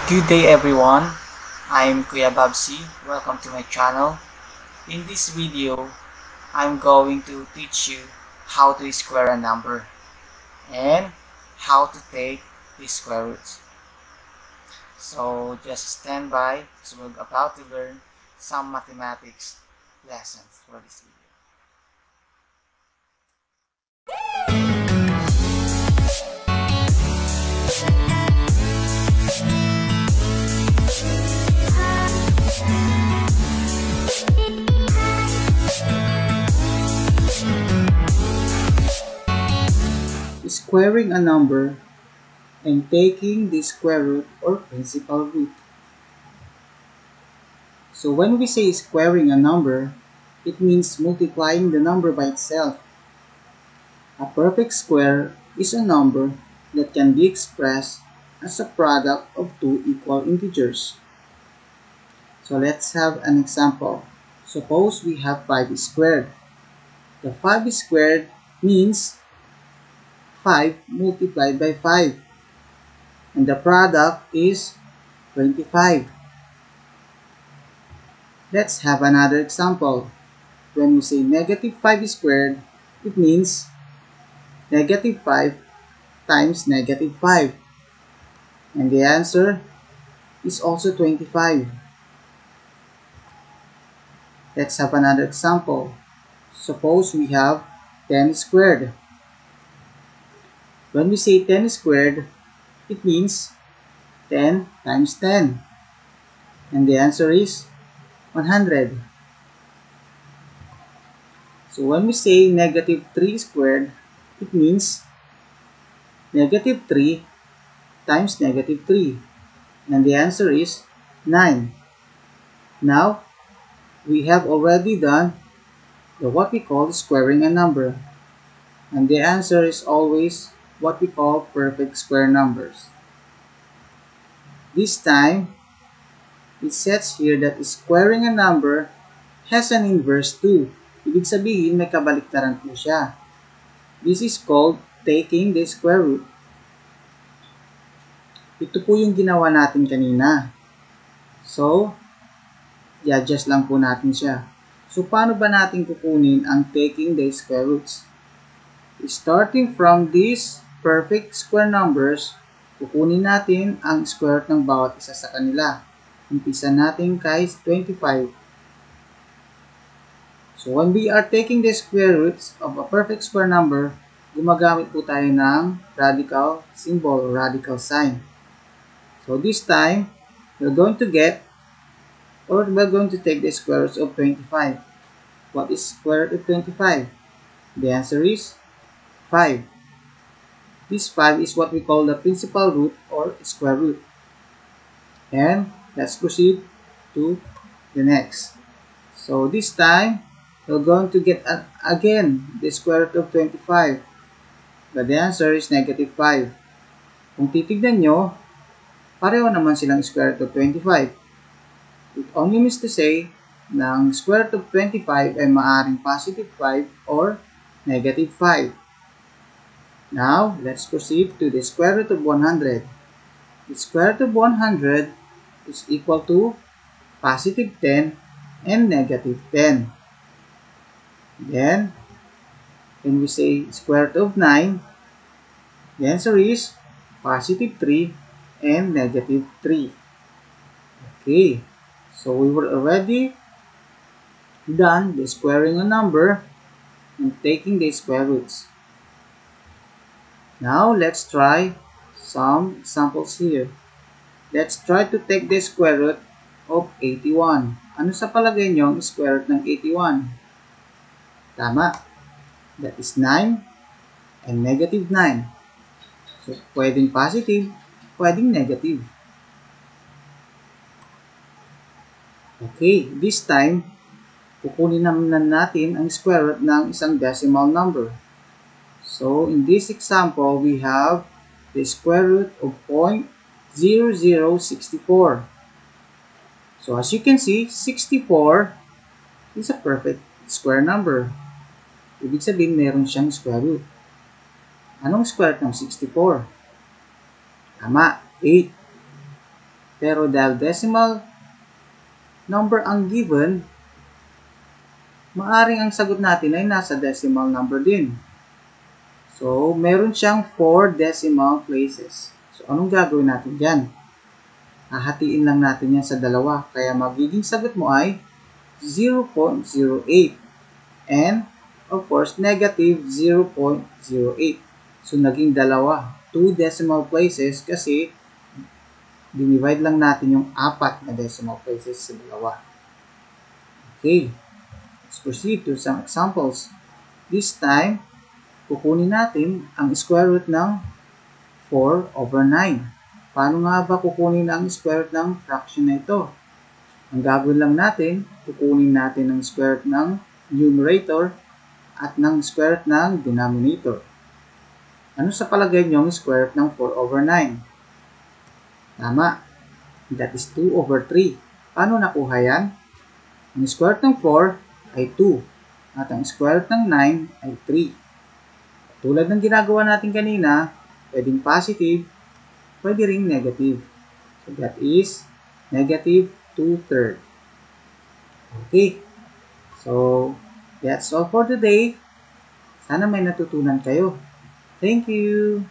Good day everyone, I'm Kuya Babsi. Welcome to my channel. In this video, I'm going to teach you how to square a number and how to take the square roots. So just stand by, so we're about to learn some mathematics lessons for this video. Squaring a number and taking the square root or principal root. So when we say squaring a number, it means multiplying the number by itself. A perfect square is a number that can be expressed as a product of two equal integers. So let's have an example. Suppose we have 5 squared. The 5 squared means 5 multiplied by 5, and the product is 25. Let's have another example. When we say negative 5 squared, it means negative 5 times negative 5, and the answer is also 25. Let's have another example. Suppose we have 10 squared. When we say 10 squared, it means 10 times 10, and the answer is 100. So when we say negative 3 squared, it means negative 3 times negative 3, and the answer is 9. Now, we have already done what we call squaring a number, and the answer is always what we call perfect square numbers. This time, it says here that squaring a number has an inverse too. Ibig sabihin, may kabaliktaran po siya. This is called taking the square root. Ito po yung ginawa natin kanina. So, i-adjust lang po natin siya. So, paano ba natin kukunin ang taking the square roots? Starting from these perfect square numbers, kukunin natin ang square root ng bawat isa sa kanila. Umpisa natin kay 25. So, when we are taking the square roots of a perfect square number, gumagamit po tayo ng radical symbol or radical sign. So, this time, we're going to take the square root of 25. What is square root of 25? The answer is 5. This 5 is what we call the principal root or square root. And let's proceed to the next. So this time, we're going to get again the square root of 25. But the answer is negative 5. Kung titignan nyo, pareho naman silang square root of 25. It only means to say na ang square root of 25 ay maaaring positive 5 or negative 5. Now, let's proceed to the square root of 100. The square root of 100 is equal to positive 10 and negative 10. Then, when we say square root of 9, the answer is positive 3 and negative 3. Okay, so we were already done the squaring a number and taking the square roots. Now, let's try some examples here. Let's try to take the square root of 81. Ano sa palagay nyo ang square root ng 81? Tama. That is 9 and negative 9. So, pwedeng positive, pwedeng negative. Okay, this time, kukunin naman natin ang square root ng isang decimal number. So, in this example, we have the square root of 0.0064. So, as you can see, 64 is a perfect square number. Ibig sabihin, meron siyang square root. Anong square root ng 64? Tama, 8. Pero dahil decimal number ang given, maaring ang sagot natin ay nasa decimal number din. So, meron siyang 4 decimal places. So, anong gagawin natin dyan? Hahatiin lang natin yan sa dalawa. Kaya magiging sagot mo ay 0.08 and of course negative 0.08. So naging dalawa, 2 decimal places kasi dinivide lang natin yung 4 na decimal places sa dalawa. Okay, let's proceed to some examples. This time, kukunin natin ang square root ng 4/9. Paano nga ba kukunin ang square root ng fraction na ito? Ang gagawin lang natin, kukunin natin ang square root ng numerator at ng square root ng denominator. Ano sa palagay nyo ang square root ng 4/9? Tama. That is 2/3. Paano nakuha yan? Ang square root ng 4 ay 2 at ang square root ng 9 ay 3. Tulad ng ginagawa natin kanina, pwedeng positive, pwede ring negative. So that is negative 2/3. Okay. So, that's all for today. Sana may natutunan kayo. Thank you!